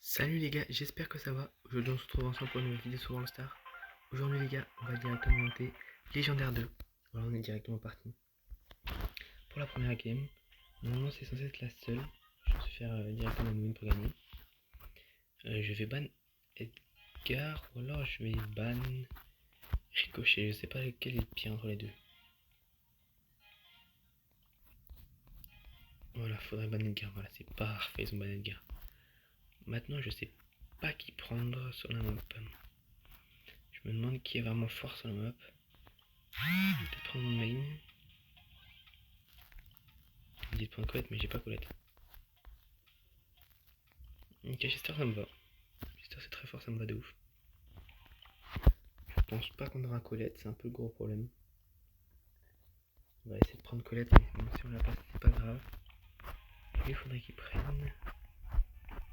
Salut les gars, j'espère que ça va. Aujourd'hui on se retrouve ensemble pour une nouvelle vidéo sur All Star. Aujourd'hui les gars, on va directement monter Légendaire 2. Voilà, on est directement parti. Pour la première game, normalement c'est censé être la seule. Je vais faire directement une win pour gagner. Je vais ban Edgar ou alors je vais ban Ricochet. Je sais pas lequel est le pire entre les deux. Voilà, faudrait ban Edgar. Voilà, c'est parfait, ils ont ban Edgar. Maintenant je sais pas qui prendre sur la map. Je me demande qui est vraiment fort sur la map. Peut-être prendre main. Il dit de prendre Colette, mais j'ai pas Colette. Ok, Chester ça me va. Chester c'est très fort, ça me va de ouf. Je pense pas qu'on aura Colette, c'est un peu le gros problème. On va essayer de prendre Colette, mais même si on l'a pas, c'est pas grave. Il faudrait qu'il prenne.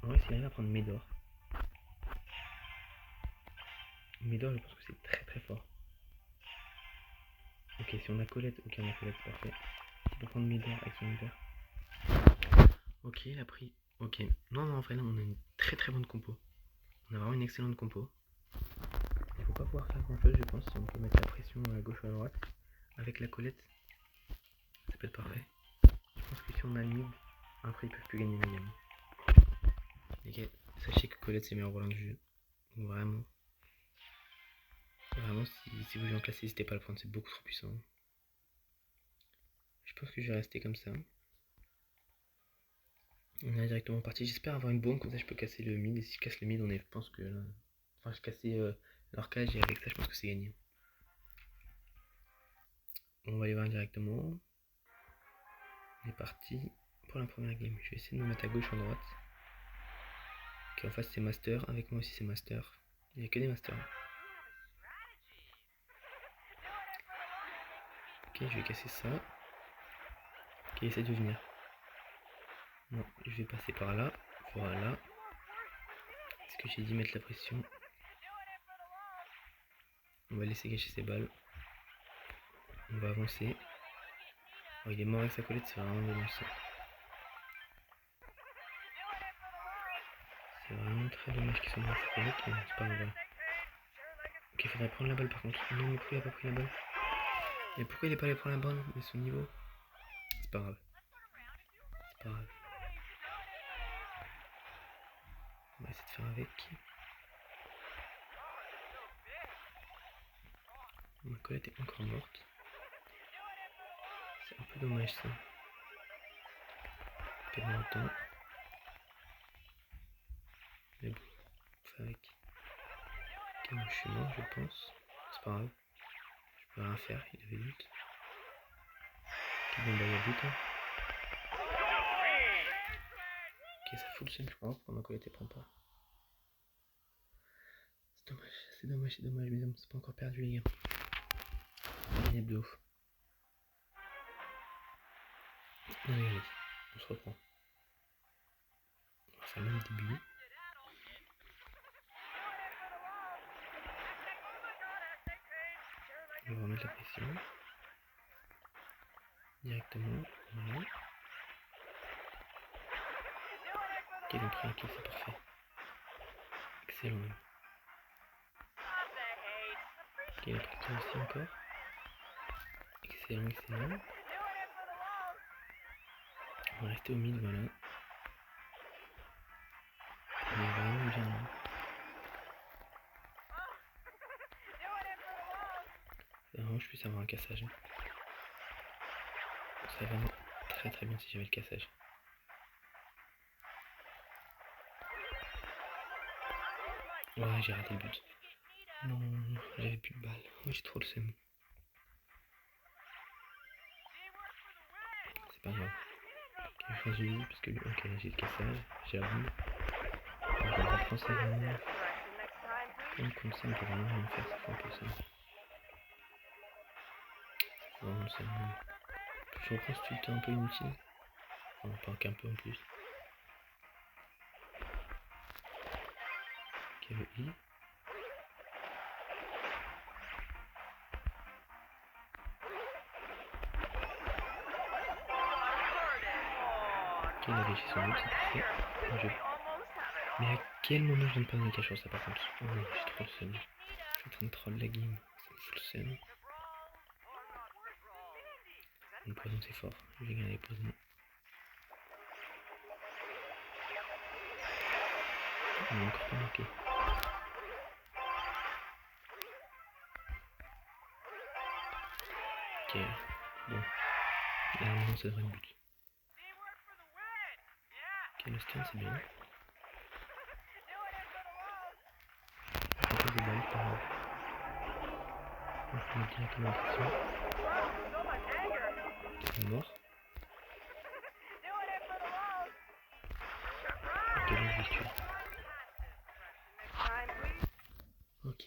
En vrai, s'il arrive à prendre Médor. Médor, je pense que c'est très très fort. Ok, si on a Colette, ok, on a Colette, c'est parfait. Il peut prendre Médor avec son hiver. Ok, il a pris. Ok. Non, en vrai, là, on a une très très bonne compo. On a vraiment une excellente compo. Il faut pas pouvoir faire grand chose, je pense, si on peut mettre la pression à gauche ou à droite. Avec la Colette, ça peut être parfait. Je pense que si on a le mid, après ils peuvent plus gagner la game. Ok, sachez que Colette c'est le meilleur volant du jeu. Donc vraiment, si vous jouez en classe, n'hésitez pas à le prendre, c'est beaucoup trop puissant. Je pense que je vais rester comme ça. On est directement parti. J'espère avoir une bombe, comme ça je peux casser le mid. Et si je casse le mid, je pense que. Enfin, je cassais leur cage et avec ça, je pense que c'est gagné. On va aller voir directement. On est parti pour la première game. Je vais essayer de me mettre à gauche ou à droite. Ok, en face c'est Master. Avec moi aussi c'est Master. Il n'y a que des Masters. Ok, je vais casser ça. Ok, essaie de venir. Non, je vais passer par là. Voilà. Est-ce que j'ai dit mettre la pression? On va laisser gâcher ses balles. On va avancer. Oh, il est mort avec sa colette, c'est vraiment dommage ça. C'est vraiment très dommage qu'il soit mort avec sa colette, mais c'est pas grave. Ok, il faudrait prendre la balle par contre. Non, mais pourquoi il a pas pris la balle? Mais pourquoi il est pas allé prendre la balle de son niveau? C'est pas grave. C'est pas grave. On va essayer de faire avec. Ma colette est encore morte. C'est un peu dommage ça. Perdre le temps. Mais bon, on fait avec. Ok, moi je suis mort, je pense. C'est pas grave. Je peux rien faire, il avait but. Ok, bon bah il y a but hein. Ok, ça fout le seum, je crois, pour ma colette prend pas. C'est dommage, c'est dommage, c'est dommage, mais c'est pas encore perdu les gars. Il est de ouf. Allez, allez, on se reprend. On va faire le même début. On va remettre la pression. Directement, voilà. Ok, ils ont pris un kill, c'est parfait. Excellent même. Ok, il a pris ça aussi encore. Excellent, excellent. On va rester au mid, voilà. On est vraiment bien là. C'est vraiment, je puisse avoir un cassage. Ça serait vraiment très très bien si j'avais le cassage. Ouais, j'ai raté le but. Non, j'avais plus de balles. Oh, j'ai trop le seum. C'est pas grave. Ok, je choisis parce que ok, là j'ai le cassage, j'ai la bombe. Je vais reprendre ça vraiment. Comme ça, on peut vraiment rien faire, c'est un peu ça. C'est vraiment le seum. Je reprends ce tuto un peu inutile. Enfin, pas qu'un peu en plus. Ok, le I. Ok, il a léché son but, c'est parfait. Mais à Quel moment je viens de perdre une cage sur ça par contre. Oh non, j'ai trop le seum. Je suis en train de troll la game. Ça me fout le seum. Mon poison c'est fort. Je vais gagner les poisons. On a encore pas marqué. Ok. Bon. Là normalement ça devrait être but. Ok, le stun c'est bien. Un peu de balle, pas grave. On peut mettre directement en pression. Il est mort. Ok, donc je vais le tuer. Ok.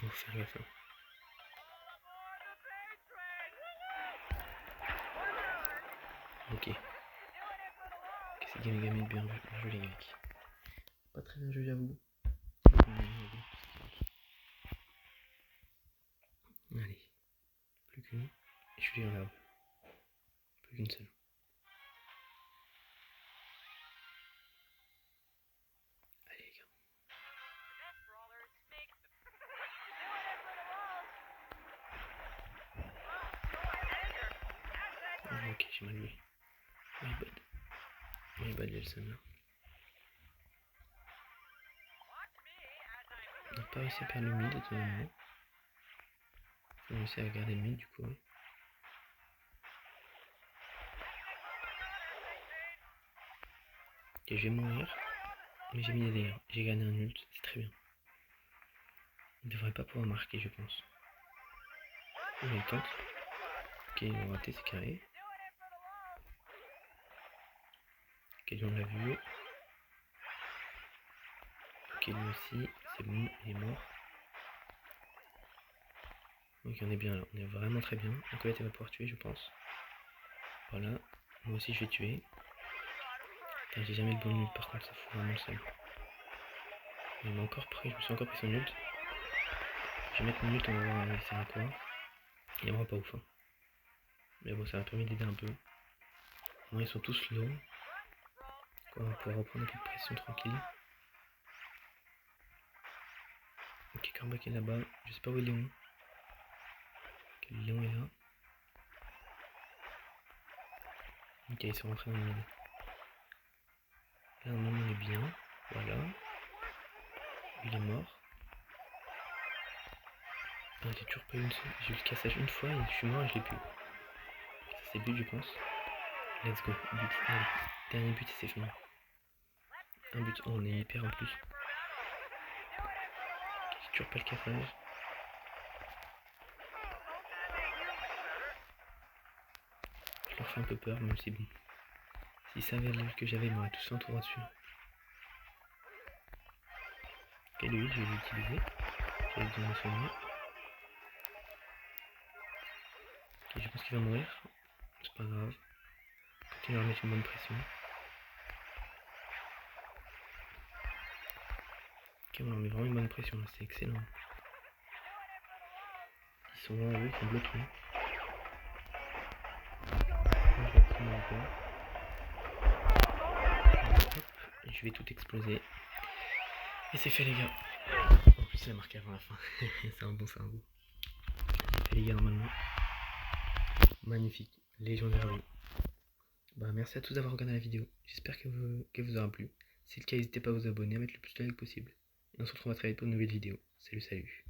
On va faire gaffe. Ok. Ok, c'est game bien joué les mecs. Pas très bien joué j'avoue. Allez. Plus qu'une. Et je suis en là. Plus qu'une seule. Allez les gars. Oh, ok, j'ai mal joué. My bad. My bad, j'ai le seum là. On n'a pas réussi à perdre le mid étonnamment. On a réussi à garder le mid du coup. Ouais. Ok, je vais mourir. Mais j'ai mis des dégâts. J'ai gagné un ult, c'est très bien. Il devrait pas pouvoir marquer, je pense. Il il tente. Ok, ils ont raté, c'est carré. Ok, lui on l'a vu. Ok, lui aussi, c'est bon, il est mort. Ok, on est bien là, on est vraiment très bien. Donc là, tu vas pouvoir tuer, je pense. Voilà, moi aussi je vais tuer. Putain, j'ai jamais le bon ult, par contre, ça fout vraiment le seum. Il m'a encore pris, je me suis encore pris son ult. Je vais mettre mon ult, on va voir il sert à quoi. Il est vraiment pas ouf. Hein. Mais bon, ça m'a permis d'aider un peu. Moi, ils sont tous low. On va pouvoir reprendre un peu de pression tranquille. Ok, Corbac est là-bas. Je sais pas où est Léon. Ok, Léon est là. Ok, ils sont rentrés dans le milieu. Là, normalement, on est bien. Voilà. Il est mort. Ah, j'ai toujours pas eu une seule. J'ai eu le cassage une fois et je suis mort et je l'ai plus. Ça, c'est but, je pense. Let's go. But. Allez. Dernier but et c'est fini. Un but. Oh, on est hyper en plus. J'ai toujours pas le cassage. Je leur fais un peu peur, même si bon. S'ils savaient l'île que j'avais, ils m'auraient tous fait un tour dessus. Ok, le 8, je vais l'utiliser. J'avais besoin de soigner. Ok, je pense qu'il va mourir. C'est pas grave. Continue à remettre une bonne pression. Ok, on leur met vraiment une bonne pression là, c'est excellent. Ils sont là, eux, ils sont bloqués. Moi, je vais prendre mon père. Hop, je vais tout exploser. Et c'est fait les gars. En plus il a marqué avant la fin. C'est un bon, c'est un bon. C'est fait les gars normalement. Magnifique. Légendaire oui. Bah merci à tous d'avoir regardé la vidéo. J'espère qu'elle vous aura plu. Si c'est le cas, n'hésitez pas à vous abonner, à mettre le plus de likes possible. Et on se retrouve très vite pour une nouvelle vidéo. Salut, salut.